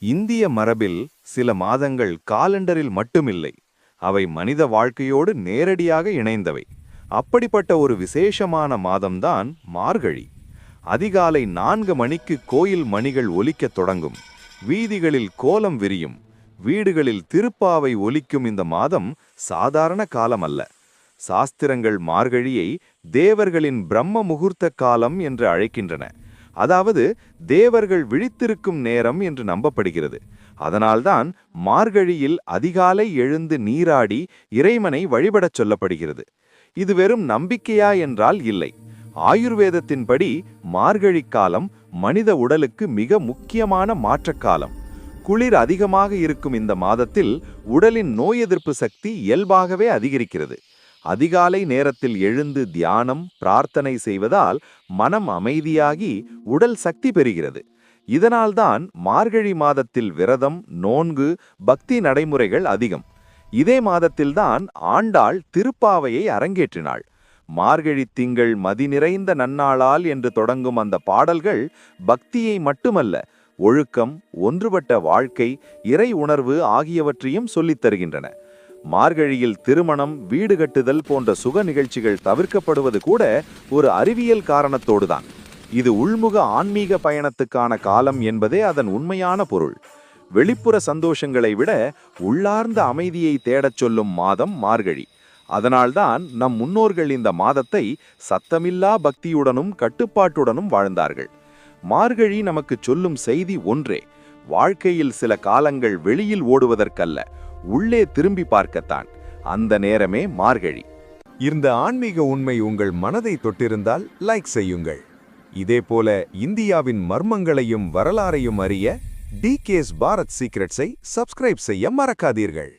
இந்திய மரபில் சில மாதங்கள் காலண்டரில் மட்டுமில்லை, அவை மனித வாழ்க்கையோடு நேரடியாக இணைந்தவை. அப்படிப்பட்ட ஒரு விசேஷமான மாதம்தான் மார்கழி. அதிகாலை 4 மணிக்கு கோயில் மணிகள் ஒலிக்கத் தொடங்கும், வீதிகளில் கோலம் விரியும், வீடுகளில் திருப்பாவை ஒலிக்கும். இந்த மாதம் சாதாரண காலம் அல்ல. சாஸ்திரங்கள் மார்கழியை தேவர்களின் பிரம்ம முகூர்த்த காலம் என்று அழைக்கின்றன. அதாவது தேவர்கள் விழித்திருக்கும் நேரம் என்று நம்பப்படுகிறது. அதனால்தான் மார்கழியில் அதிகாலை எழுந்து நீராடி இறைவனை வழிபடச் சொல்லப்படுகிறது. இது வெறும் நம்பிக்கையா என்றால் இல்லை. ஆயுர்வேதத்தின்படி மார்கழி காலம் மனித உடலுக்கு மிக முக்கியமான மாற்றக்காலம். குளிர் அதிகமாக இருக்கும் இந்த மாதத்தில் உடலின் நோய் எதிர்ப்பு சக்தி இயல்பாகவே அதிகரிக்கிறது. அதிகாலை நேரத்தில் எழுந்து தியானம், பிரார்த்தனை செய்வதால் மனம் அமைதியாகி உடல் சக்தி பெறுகிறது. இதனால்தான் மார்கழி மாதத்தில் விரதம், நோன்பு, பக்தி நடைமுறைகள் அதிகம். இதே மாதத்தில்தான் ஆண்டாள் திருப்பாவையை அரங்கேற்றினாள். மார்கழி திங்கள் மதி நிறைந்த நன்னாளால் என்று தொடங்கும் அந்த பாடல்கள் பக்தியை மட்டுமல்ல, ஒழுக்கம், ஒன்றுபட்ட வாழ்க்கை, இறை உணர்வு ஆகியவற்றையும் சொல்லித் தருகின்றன. மார்கழியில் திருமணம், வீடு கட்டுதல் போன்ற சுக நிகழ்ச்சிகள் தவிர்க்கப்படுவது கூட ஒரு அறிவியல் காரணத்தோடுதான். இது உள்முக ஆன்மீக பயணத்துக்கான காலம் என்பதே அதன் உண்மையான பொருள். வெளிப்புற சந்தோஷங்களை விட உள்ளார்ந்த அமைதியை தேடச் சொல்லும் மாதம் மார்கழி. அதனால்தான் நம் முன்னோர்கள் இந்த மாதத்தை சத்தமில்லா பக்தியுடனும் கட்டுப்பாட்டுடனும் வாழ்ந்தார்கள். மார்கழி நமக்கு சொல்லும் செய்தி ஒன்றே: வாழ்க்கையில் சில காலங்கள் வெளியில் ஓடுவதற்கல்ல, உள்ளே திரும்பி பார்க்கத்தான். அந்த நேரமே மார்கழி. இந்த ஆன்மீக உண்மை உங்கள் மனதை தொட்டிருந்தால் லைக் செய்யுங்கள். இதேபோல இந்தியாவின் மர்மங்களையும் வரலாறையும் அறிய டிகேஎஸ் பாரத் சீக்ரெட்ஸை சப்ஸ்கிரைப் செய்ய மறக்காதீர்கள்.